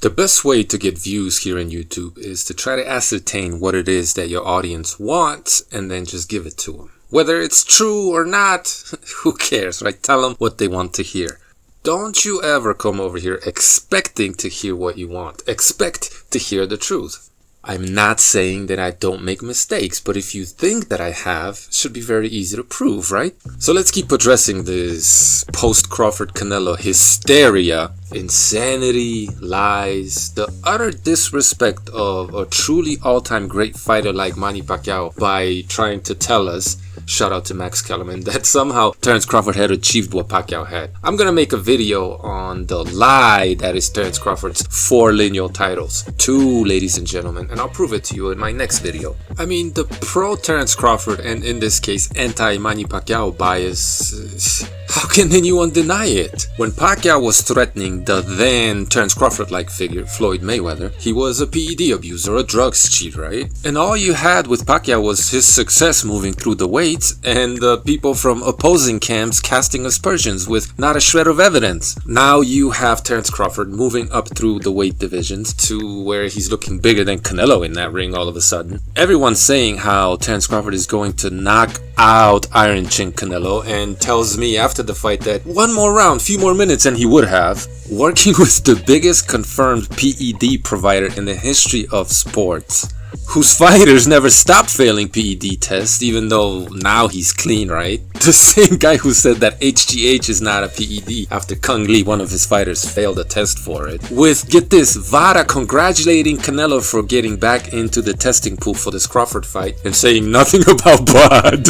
The best way to get views here on YouTube is to try to ascertain what it is that your audience wants and then just give it to them. Whether it's true or not, who cares, right? Tell them what they want to hear. Don't you ever come over here expecting to hear what you want. Expect to hear the truth. I'm not saying that I don't make mistakes, but if you think that I have, it should be very easy to prove, right? So let's keep addressing this post-Crawford Canelo hysteria, insanity, lies, the utter disrespect of a truly all-time great fighter like Manny Pacquiao by trying to tell us, shout out to Max Kellerman, that somehow Terence Crawford had achieved what Pacquiao had. I'm gonna make a video on the lie that is Terence Crawford's 4 lineal titles. 2, ladies and gentlemen, and I'll prove it to you in my next video. I mean, the pro-Terence Crawford, and in this case anti-Manny Pacquiao bias, how can anyone deny it? When Pacquiao was threatening the then Terence Crawford-like figure, Floyd Mayweather, he was a PED abuser, a drugs cheat, right? And all you had with Pacquiao was his success moving through the weights and the people from opposing camps casting aspersions with not a shred of evidence. Now you have Terence Crawford moving up through the weight divisions to where he's looking bigger than Canelo in that ring all of a sudden. Everyone's saying how Terence Crawford is going to knock out Iron Chin Canelo, and tells me after the fight that one more round, few more minutes, and he would have. Working with the biggest confirmed PED provider in the history of sports, whose fighters never stopped failing PED tests, even though now he's clean, right? The same guy who said that HGH is not a PED after Kung Lee, one of his fighters, failed a test for it. With, get this, VADA congratulating Canelo for getting back into the testing pool for this Crawford fight and saying nothing about Bod.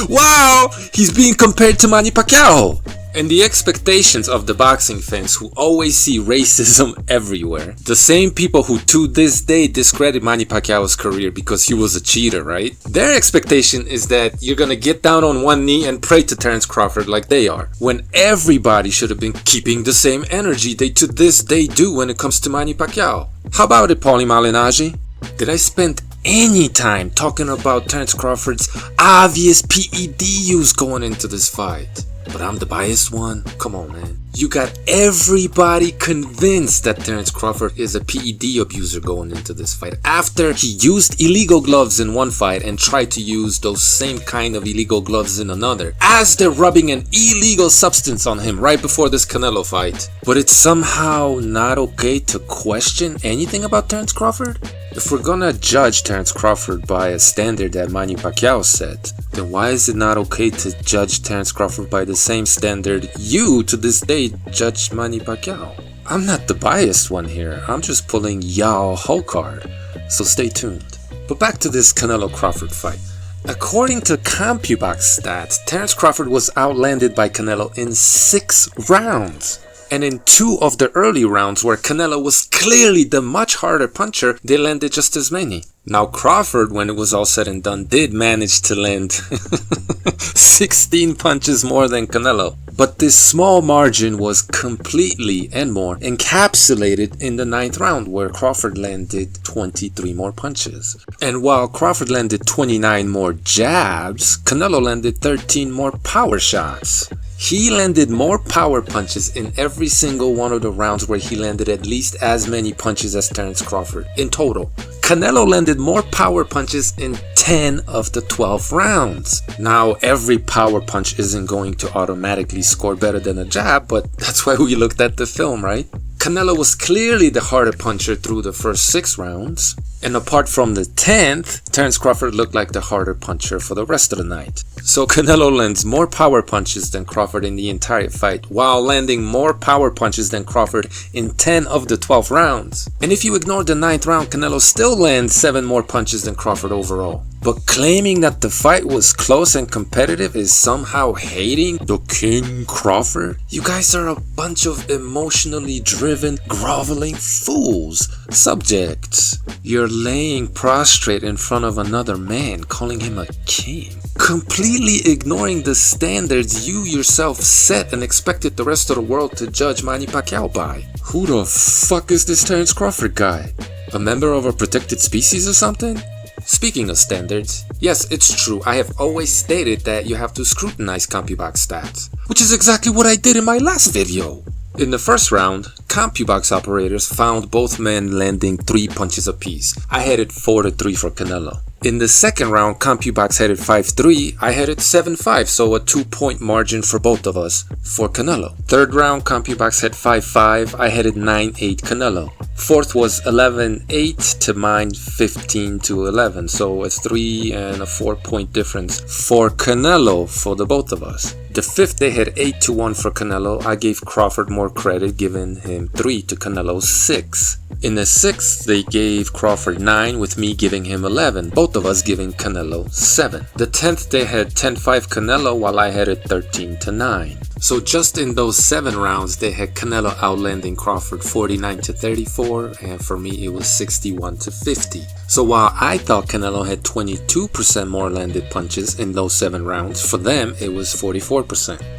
Wow! He's being compared to Manny Pacquiao! And the expectations of the boxing fans who always see racism everywhere. The same people who to this day discredit Manny Pacquiao's career because he was a cheater, right? Their expectation is that you're gonna get down on one knee and pray to Terence Crawford like they are. When everybody should have been keeping the same energy they to this day do when it comes to Manny Pacquiao. How about it, Paulie Malignaggi? Did I spend any time talking about Terence Crawford's obvious PED use going into this fight? But I'm the biased one? Come on, man. You got everybody convinced that Terence Crawford is a PED abuser going into this fight after he used illegal gloves in one fight and tried to use those same kind of illegal gloves in another, as they're rubbing an illegal substance on him right before this Canelo fight. But it's somehow not okay to question anything about Terence Crawford? If we're gonna judge Terence Crawford by a standard that Manny Pacquiao set, then why is it not okay to judge Terence Crawford by the same standard you, to this day, judge Manny Pacquiao? I'm not the biased one here, I'm just pulling y'all whole card, so stay tuned. But back to this Canelo Crawford fight. According to CompuBox stats, Terence Crawford was outlanded by Canelo in 6 rounds. And in 2 of the early rounds where Canelo was clearly the much harder puncher, they landed just as many. Now Crawford, when it was all said and done, did manage to land 16 punches more than Canelo. But this small margin was completely and more encapsulated in the 9th round, where Crawford landed 23 more punches. And while Crawford landed 29 more jabs, Canelo landed 13 more power shots. He landed more power punches in every single one of the rounds where he landed at least as many punches as Terence Crawford in total. Canelo landed more power punches in 10 of the 12 rounds. Now, every power punch isn't going to automatically score better than a jab, but that's why we looked at the film, right? Canelo was clearly the harder puncher through the first 6 rounds. And apart from the 10th, Terence Crawford looked like the harder puncher for the rest of the night. So Canelo lands more power punches than Crawford in the entire fight, while landing more power punches than Crawford in 10 of the 12 rounds. And if you ignore the 9th round, Canelo still lands 7 more punches than Crawford overall. But claiming that the fight was close and competitive is somehow hating the King Crawford? You guys are a bunch of emotionally driven, groveling fools. Subjects. You're laying prostrate in front of another man, calling him a king. Completely ignoring the standards you yourself set and expected the rest of the world to judge Manny Pacquiao by. Who the fuck is this Terence Crawford guy? A member of a protected species or something? Speaking of standards, yes, it's true, I have always stated that you have to scrutinize CompuBox stats, which is exactly what I did in my last video. In the first round, CompuBox operators found both men landing 3 punches apiece. I had it 4-3 for Canelo. In the second round, CompuBox had it 5-3, I had it 7-5, so a 2-point margin for both of us for Canelo. Third round, CompuBox had 5-5, I had it 9-8 Canelo. Fourth was 11-8 to mine 15-11, so a 3 and a 4-point difference for Canelo for the both of us. The fifth, they had 8-1 for Canelo. I gave Crawford more credit, giving him 3 to Canelo's 6. In the sixth, they gave Crawford 9, with me giving him 11, both of us giving Canelo 7. The 10th, they had 10-5 Canelo, while I had it 13-9. So just in those 7 rounds, they had Canelo outlanding Crawford 49-34, and for me it was 61-50. So while I thought Canelo had 22% more landed punches in those 7 rounds, for them it was 44%.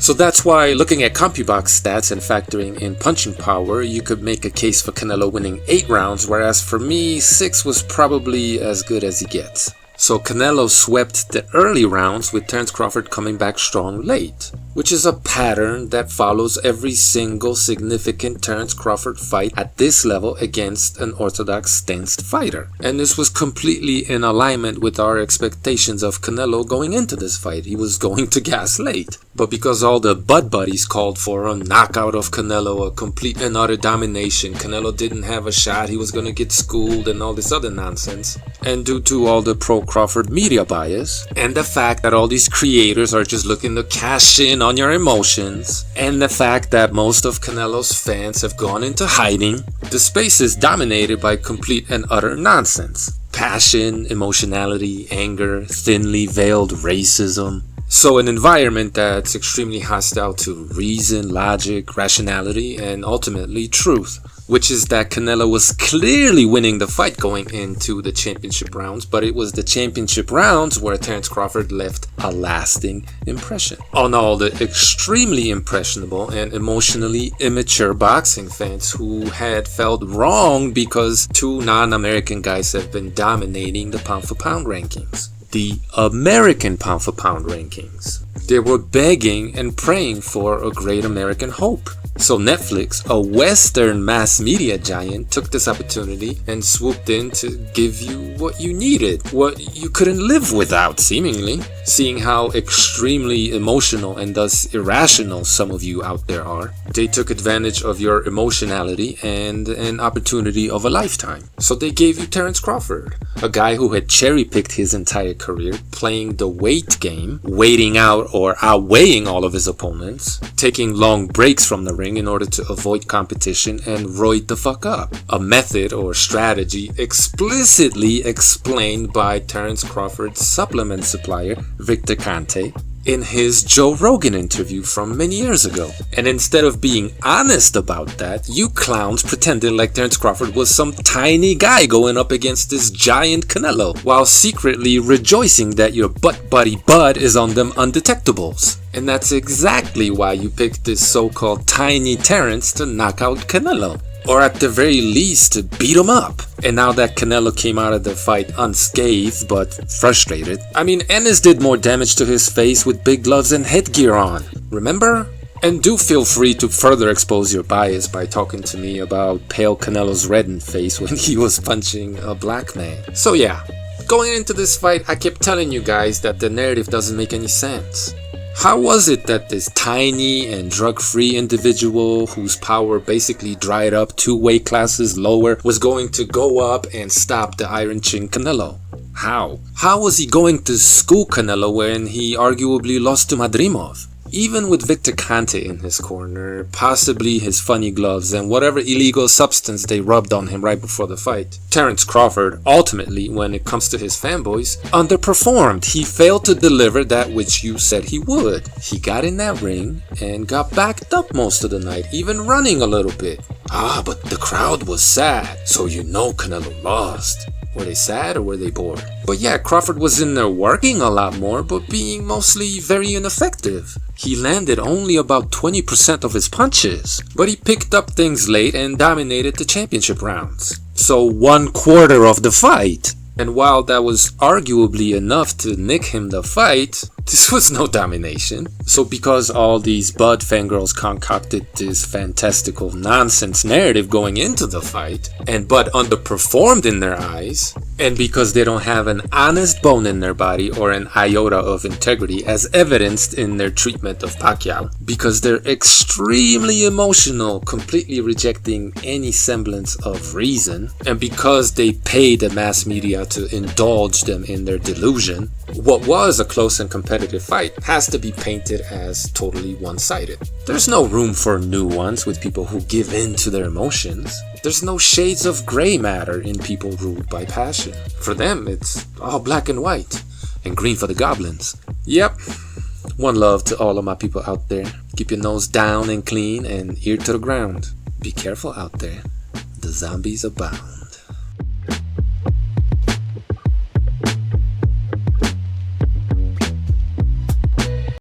So that's why, looking at CompuBox stats and factoring in punching power, you could make a case for Canelo winning 8 rounds, whereas for me 6 was probably as good as he gets. So Canelo swept the early rounds, with Terence Crawford coming back strong late, which is a pattern that follows every single significant Terence Crawford fight at this level against an orthodox stanced fighter. And this was completely in alignment with our expectations of Canelo going into this fight. He was going to gas late. But because all the Bud Buddies called for a knockout of Canelo, a complete and utter domination, Canelo didn't have a shot, he was going to get schooled and all this other nonsense. And due to all the pro-Crawford media bias, and the fact that all these creators are just looking to cash in on your emotions, and the fact that most of Canelo's fans have gone into hiding, the space is dominated by complete and utter nonsense. Passion, emotionality, anger, thinly veiled racism. So an environment that's extremely hostile to reason, logic, rationality, and ultimately truth. Which is that Canelo was clearly winning the fight going into the championship rounds, but it was the championship rounds where Terence Crawford left a lasting impression on all the extremely impressionable and emotionally immature boxing fans who had felt wrong because 2 non-American guys have been dominating the pound-for-pound rankings. The American pound-for-pound rankings. They were begging and praying for a great American hope. So Netflix, a Western mass media giant, took this opportunity and swooped in to give you what you needed, what you couldn't live without, seemingly. Seeing how extremely emotional and thus irrational some of you out there are, they took advantage of your emotionality and an opportunity of a lifetime. So they gave you Terence Crawford, a guy who had cherry-picked his entire career, playing the weight game, waiting out or outweighing all of his opponents, taking long breaks from the ring in order to avoid competition and roid the fuck up. A method or strategy explicitly explained by Terence Crawford's supplement supplier, Victor Conte, in his Joe Rogan interview from many years ago. And instead of being honest about that, you clowns pretended like Terence Crawford was some tiny guy going up against this giant Canelo, while secretly rejoicing that your butt buddy Bud is on them undetectables. And that's exactly why you picked this so-called tiny Terence to knock out Canelo. Or at the very least to beat him up. And now that Canelo came out of the fight unscathed but frustrated, I mean, Ennis did more damage to his face with big gloves and headgear on. Remember? And do feel free to further expose your bias by talking to me about pale Canelo's reddened face when he was punching a black man. So yeah, going into this fight, I kept telling you guys that the narrative doesn't make any sense. How was it that this tiny and drug-free individual whose power basically dried up 2 weight classes lower was going to go up and stop the Iron Chin Canelo? How? How was he going to school Canelo when he arguably lost to Madrimov? Even with Victor Conte in his corner, possibly his funny gloves and whatever illegal substance they rubbed on him right before the fight, Terence Crawford, ultimately, when it comes to his fanboys, underperformed. He failed to deliver that which you said he would. He got in that ring and got backed up most of the night, even running a little bit. But the crowd was sad, so you know Canelo lost. Were they sad or were they bored? But yeah, Crawford was in there working a lot more, but being mostly very ineffective. He landed only about 20% of his punches, but he picked up things late and dominated the championship rounds. So 1/4 of the fight. And while that was arguably enough to nick him the fight, this was no domination. So because all these Bud fangirls concocted this fantastical nonsense narrative going into the fight, and Bud underperformed in their eyes, and because they don't have an honest bone in their body or an iota of integrity as evidenced in their treatment of Pacquiao, because they're extremely emotional, completely rejecting any semblance of reason, and because they pay the mass media to indulge them in their delusion, what was a close and competitive fight has to be painted as totally one-sided. There's no room for nuance with people who give in to their emotions. There's no shades of gray matter in people ruled by passion. For them, it's all black and white, and green for the goblins. Yep. One love to all of my people out there. Keep your nose down and clean and ear to the ground. Be careful out there. The zombies abound.